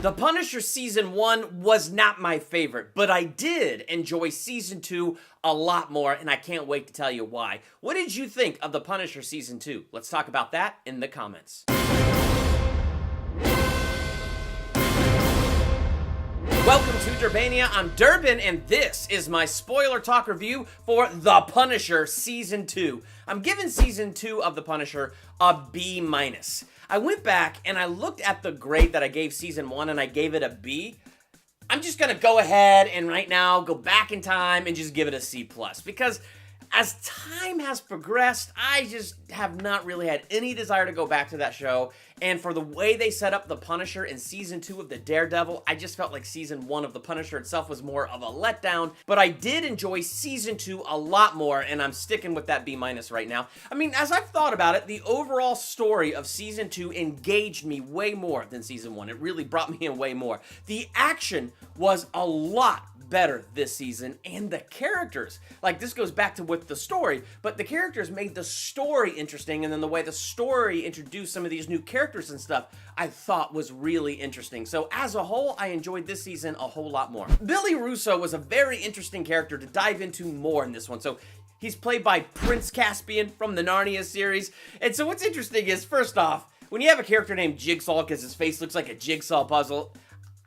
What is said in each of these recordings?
The Punisher Season 1 was not my favorite, but I did enjoy Season 2 a lot more, and I can't wait to tell you why. What did you think of The Punisher Season 2? Let's talk about that in the comments. Welcome to Durbania. I'm Durbin, and this is my spoiler talk review for The Punisher Season 2. I'm giving Season 2 of The Punisher a B-. I went back and I looked at the grade that I gave Season 1 and I gave it a B. I'm just gonna go ahead and right now go back in time and just give it a C+, because as time has progressed, I just have not really had any desire to go back to that show. And for the way they set up the Punisher in Season 2 of the Daredevil, I just felt like Season 1 of the Punisher itself was more of a letdown. But I did enjoy Season 2 a lot more, and I'm sticking with that B- right now. I mean, as I've thought about it, the overall story of Season 2 engaged me way more than Season 1. It really brought me in way more. The action was a lot better this season, and the characters, like, this goes back to with the story, but the characters made the story interesting, and then the way the story introduced some of these new characters and stuff, I thought was really interesting. So as a whole, I enjoyed this season a whole lot more. Billy Russo was a very interesting character to dive into more in this one. So he's played by Prince Caspian from the Narnia series, and so what's interesting is, first off, when you have a character named Jigsaw because his face looks like a jigsaw puzzle,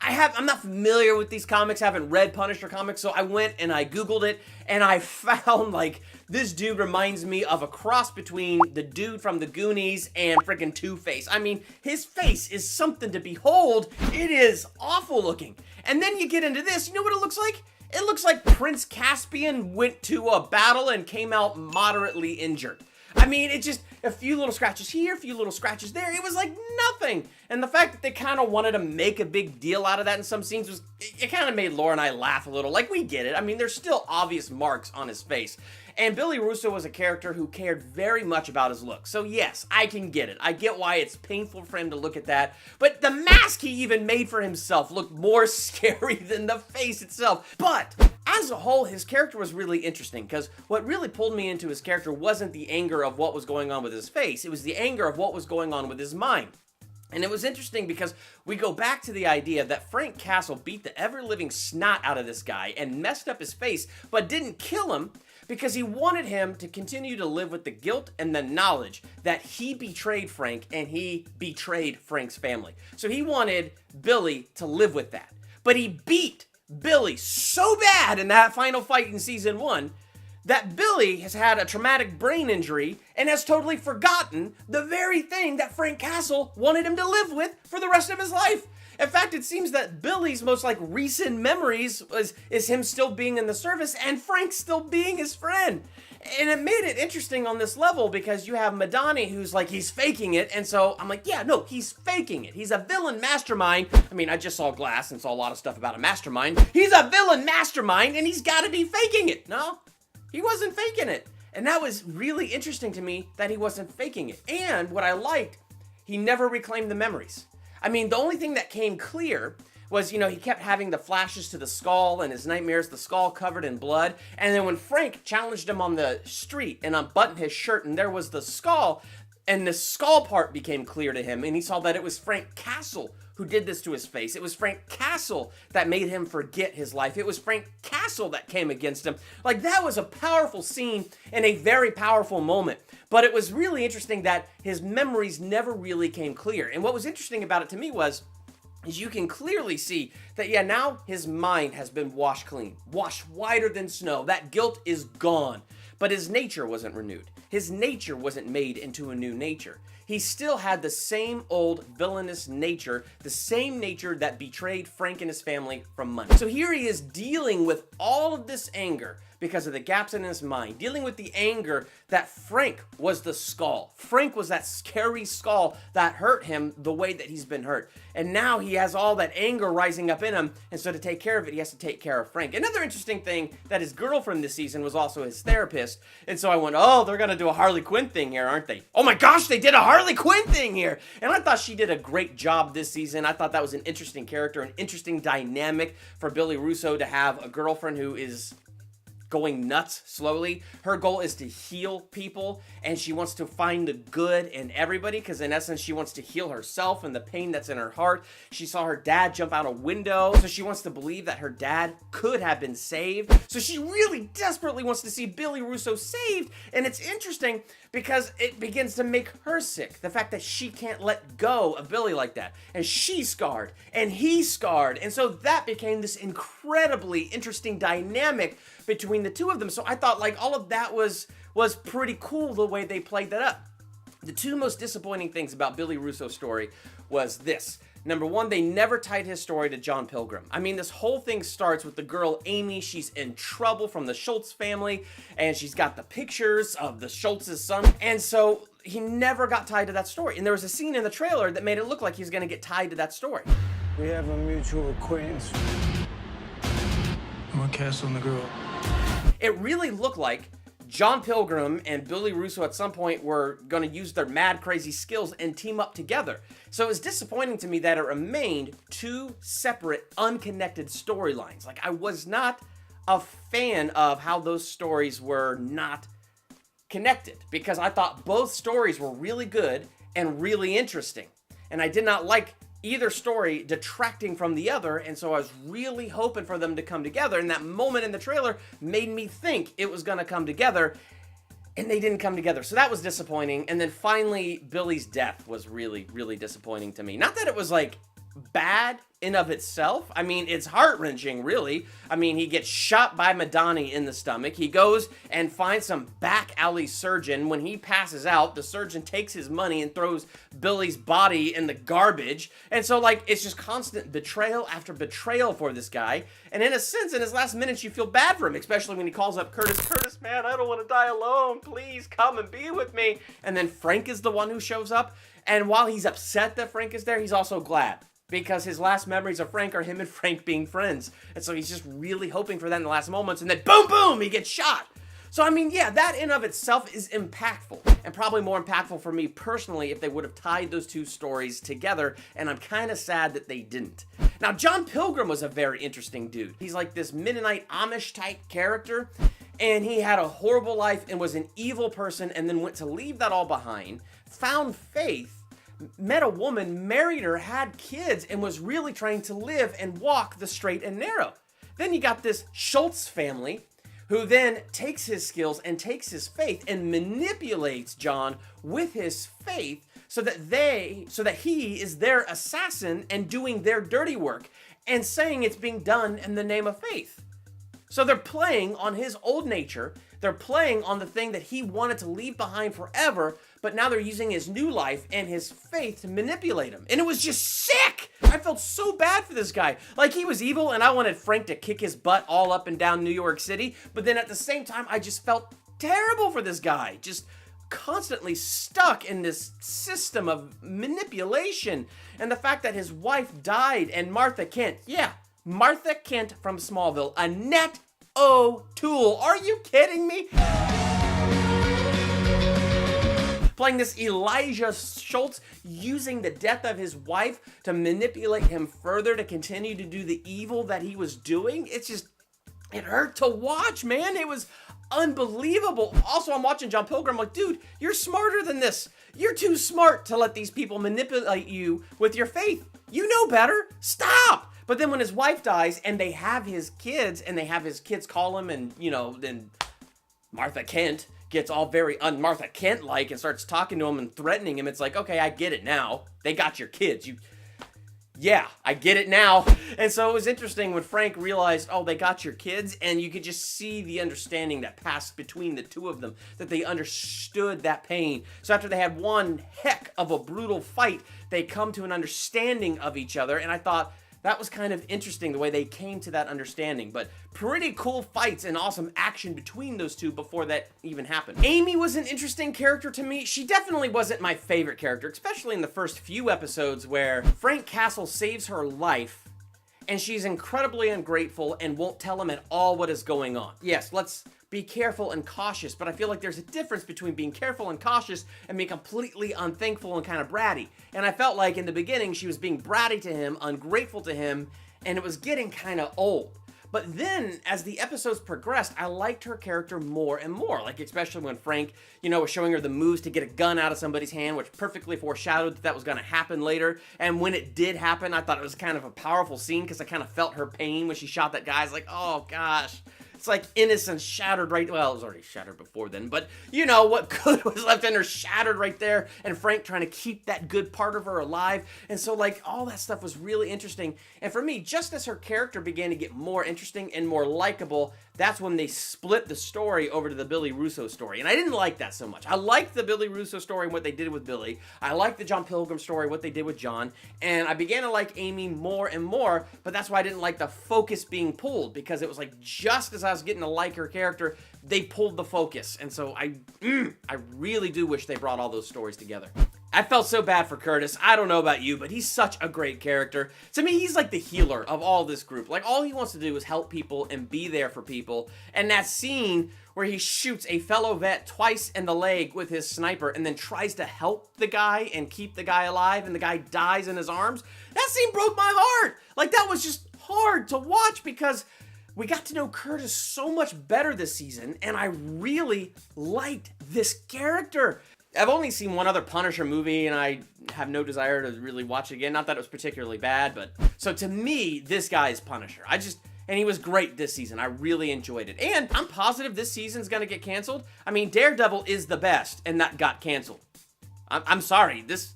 I'm not familiar with these comics, haven't read Punisher comics, so I went and I Googled it, and I found, like, this dude reminds me of a cross between the dude from the Goonies and freaking Two-Face. I mean, his face is something to behold. It is awful looking. And then you get into this, you know what it looks like? It looks like Prince Caspian went to a battle and came out moderately injured. I mean, it just, a few little scratches here, a few little scratches there. It was like nothing. And the fact that they kind of wanted to make a big deal out of that in some scenes was, it kind of made Laura and I laugh a little. Like, we get it. I mean, there's still obvious marks on his face. And Billy Russo was a character who cared very much about his look. So yes, I can get it. I get why it's painful for him to look at that. But the mask he even made for himself looked more scary than the face itself. But as a whole, his character was really interesting, because what really pulled me into his character wasn't the anger of what was going on with his face. It was the anger of what was going on with his mind. And it was interesting because we go back to the idea that Frank Castle beat the ever-living snot out of this guy and messed up his face, but didn't kill him because he wanted him to continue to live with the guilt and the knowledge that he betrayed Frank and he betrayed Frank's family. So he wanted Billy to live with that. But he beat Billy so bad in that final fight in Season 1 that Billy has had a traumatic brain injury and has totally forgotten the very thing that Frank Castle wanted him to live with for the rest of his life. In fact, it seems that Billy's most recent memories is him still being in the service and Frank still being his friend. And it made it interesting on this level because you have Madani who's like, he's faking it. And so I'm like, yeah, no, he's faking it. He's a villain mastermind. I mean, I just saw Glass and saw a lot of stuff about a mastermind. He's a villain mastermind and he's got to be faking it. No, he wasn't faking it. And that was really interesting to me that he wasn't faking it. And what I liked, he never reclaimed the memories. I mean, the only thing that came clear was, you know, he kept having the flashes to the skull and his nightmares, the skull covered in blood. And then when Frank challenged him on the street and unbuttoned his shirt and there was the skull, and the skull part became clear to him, and he saw that it was Frank Castle who did this to his face. It was Frank Castle that made him forget his life. It was Frank Castle that came against him. Like, that was a powerful scene and a very powerful moment. But it was really interesting that his memories never really came clear. And what was interesting about it to me is you can clearly see that, yeah, now his mind has been washed clean, washed whiter than snow. That guilt is gone. But his nature wasn't renewed. His nature wasn't made into a new nature. He still had the same old villainous nature, the same nature that betrayed Frank and his family from money. So here he is dealing with all of this anger because of the gaps in his mind, dealing with the anger that Frank was the skull. Frank was that scary skull that hurt him the way that he's been hurt. And now he has all that anger rising up in him, and so to take care of it, he has to take care of Frank. Another interesting thing, that his girlfriend this season was also his therapist, and so I went, oh, they're gonna do a Harley Quinn thing here, aren't they? Oh my gosh, they did a Harley Quinn thing here! And I thought she did a great job this season. I thought that was an interesting character, an interesting dynamic for Billy Russo to have a girlfriend who is going nuts slowly. Her goal is to heal people, and she wants to find the good in everybody, because in essence, she wants to heal herself and the pain that's in her heart. She saw her dad jump out a window, so she wants to believe that her dad could have been saved. So she really desperately wants to see Billy Russo saved, and it's interesting because it begins to make her sick. The fact that she can't let go of Billy like that. And she's scarred, and he's scarred. And so that became this incredibly interesting dynamic between the two of them. So I thought like all of that was pretty cool the way they played that up. The two most disappointing things about Billy Russo's story was this. Number one, they never tied his story to John Pilgrim. I mean, this whole thing starts with the girl, Amy. She's in trouble from the Schultz family, and she's got the pictures of the Schultz's son. And so he never got tied to that story. And there was a scene in the trailer that made it look like he was going to get tied to that story. We have a mutual acquaintance. I'm gonna cast on the girl. It really looked like John Pilgrim and Billy Russo at some point were going to use their mad crazy skills and team up together. So it was disappointing to me that it remained two separate, unconnected storylines. Like, I was not a fan of how those stories were not connected, because I thought both stories were really good and really interesting. And I did not like either story detracting from the other, and so I was really hoping for them to come together, and that moment in the trailer made me think it was going to come together, and they didn't come together. So that was disappointing. And then finally, Billy's death was really, really disappointing to me. Not that it was like bad in of itself. I mean, it's heart-wrenching, really. I mean, he gets shot by Madani in the stomach. He goes and finds some back alley surgeon. When he passes out, the surgeon takes his money and throws Billy's body in the garbage. And so, like, it's just constant betrayal after betrayal for this guy. And in a sense, in his last minutes, you feel bad for him, especially when he calls up Curtis. Curtis, man, I don't want to die alone. Please come and be with me. And then Frank is the one who shows up. And while he's upset that Frank is there, he's also glad, because his last memories of Frank are him and Frank being friends. And so he's just really hoping for that in the last moments. And then boom, boom, he gets shot. So, I mean, yeah, that in of itself is impactful. And probably more impactful for me personally if they would have tied those two stories together. And I'm kind of sad that they didn't. Now, John Pilgrim was a very interesting dude. He's like this Mennonite Amish type character. And he had a horrible life and was an evil person, and then went to leave that all behind, found faith, met a woman, married her, had kids, and was really trying to live and walk the straight and narrow. Then you got this Schultz family, who then takes his skills and takes his faith and manipulates John with his faith so that he is their assassin and doing their dirty work and saying it's being done in the name of faith. So they're playing on his old nature. They're playing on the thing that he wanted to leave behind forever, but now they're using his new life and his faith to manipulate him. And it was just sick. I felt so bad for this guy. Like, he was evil, and I wanted Frank to kick his butt all up and down New York City. But then at the same time, I just felt terrible for this guy. Just constantly stuck in this system of manipulation. And the fact that his wife died, and Martha Kent, Martha Kent from Smallville, Annette O'Toole. Are you kidding me? Playing this Elijah Schultz, using the death of his wife to manipulate him further to continue to do the evil that he was doing. It hurt to watch, man. It was unbelievable. Also, I'm watching John Pilgrim, like, dude, you're smarter than this. You're too smart to let these people manipulate you with your faith. You know better. Stop. But then when his wife dies and they have his kids, and they have his kids call him, and, then Martha Kent gets all very un-Martha Kent-like and starts talking to him and threatening him. It's like, okay, I get it now. They got your kids. Yeah, I get it now. And so it was interesting when Frank realized, oh, they got your kids, and you could just see the understanding that passed between the two of them, that they understood that pain. So after they had one heck of a brutal fight, they come to an understanding of each other, and I thought that was kind of interesting the way they came to that understanding. But pretty cool fights and awesome action between those two before that even happened. Amy was an interesting character to me. She definitely wasn't my favorite character, especially in the first few episodes where Frank Castle saves her life and she's incredibly ungrateful and won't tell him at all what is going on. Yes, let's be careful and cautious, but I feel like there's a difference between being careful and cautious and being completely unthankful and kind of bratty. And I felt like in the beginning she was being bratty to him, ungrateful to him, and it was getting kind of old. But then, as the episodes progressed, I liked her character more and more. Like, especially when Frank, was showing her the moves to get a gun out of somebody's hand, which perfectly foreshadowed that was going to happen later. And when it did happen, I thought it was kind of a powerful scene because I kind of felt her pain when she shot that guy. It's like, oh gosh. It's like innocence shattered right... Well, it was already shattered before then, but what good was left in her shattered right there, and Frank trying to keep that good part of her alive. And so, like, all that stuff was really interesting. And for me, just as her character began to get more interesting and more likable, that's when they split the story over to the Billy Russo story. And I didn't like that so much. I liked the Billy Russo story and what they did with Billy. I liked the John Pilgrim story, what they did with John. And I began to like Amy more and more, but that's why I didn't like the focus being pulled, because it was like just as I was getting to like her character, they pulled the focus. And so I really do wish they brought all those stories together. I felt so bad for Curtis. I don't know about you, but he's such a great character. To me, he's like the healer of all this group. Like, all he wants to do is help people and be there for people. And that scene where he shoots a fellow vet twice in the leg with his sniper and then tries to help the guy and keep the guy alive, and the guy dies in his arms, that scene broke my heart. Like, that was just hard to watch because we got to know Curtis so much better this season, and I really liked this character. I've only seen one other Punisher movie, and I have no desire to really watch it again. Not that it was particularly bad, but... So to me, this guy is Punisher. And he was great this season. I really enjoyed it. And I'm positive this season's gonna get canceled. I mean, Daredevil is the best, and that got canceled. I'm sorry. This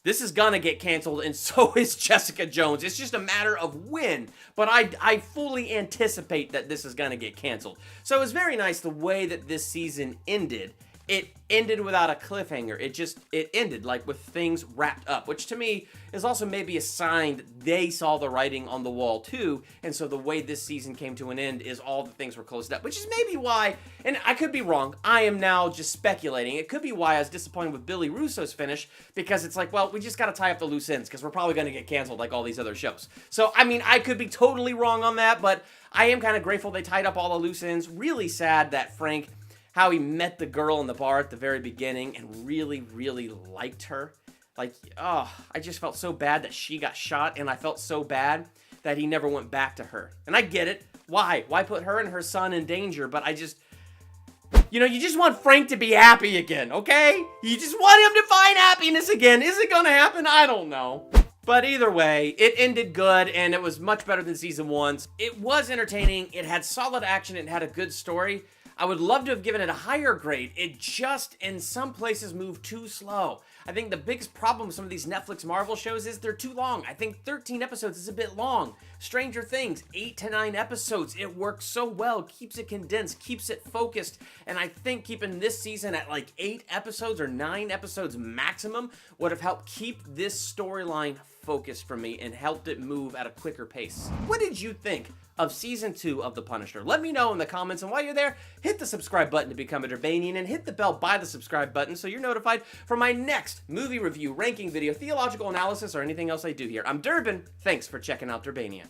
is gonna get canceled, and so is Jessica Jones. It's just a matter of when. But I fully anticipate that this is gonna get canceled. So it was very nice the way that this season ended. It ended without a cliffhanger. It ended like with things wrapped up, which to me is also maybe a sign that they saw the writing on the wall too. And so the way this season came to an end is all the things were closed up, which is maybe why, and I could be wrong, I am now just speculating. It could be why I was disappointed with Billy Russo's finish, because it's like, well, we just got to tie up the loose ends because we're probably going to get canceled like all these other shows. So, I mean, I could be totally wrong on that, but I am kind of grateful they tied up all the loose ends. Really sad that Frank, how he met the girl in the bar at the very beginning and really, really liked her. Like, oh, I just felt so bad that she got shot, and I felt so bad that he never went back to her. And I get it. Why? Why put her and her son in danger? But I just... you just want Frank to be happy again, okay? You just want him to find happiness again. Is it gonna happen? I don't know. But either way, it ended good, and it was much better than season 1. It was entertaining. It had solid action. It had a good story. I would love to have given it a higher grade. It just, in some places, moved too slow. I think the biggest problem with some of these Netflix Marvel shows is they're too long. I think 13 episodes is a bit long. Stranger Things, 8 to 9 episodes. It works so well, keeps it condensed, keeps it focused. And I think keeping this season at like 8 episodes or 9 episodes maximum would have helped keep this storyline focused for me and helped it move at a quicker pace. What did you think of season 2 of The Punisher? Let me know in the comments, and while you're there, hit the subscribe button to become a Durbanian, and hit the bell by the subscribe button so you're notified for my next movie review, ranking video, theological analysis, or anything else I do here. I'm Durbin. Thanks for checking out Durbania.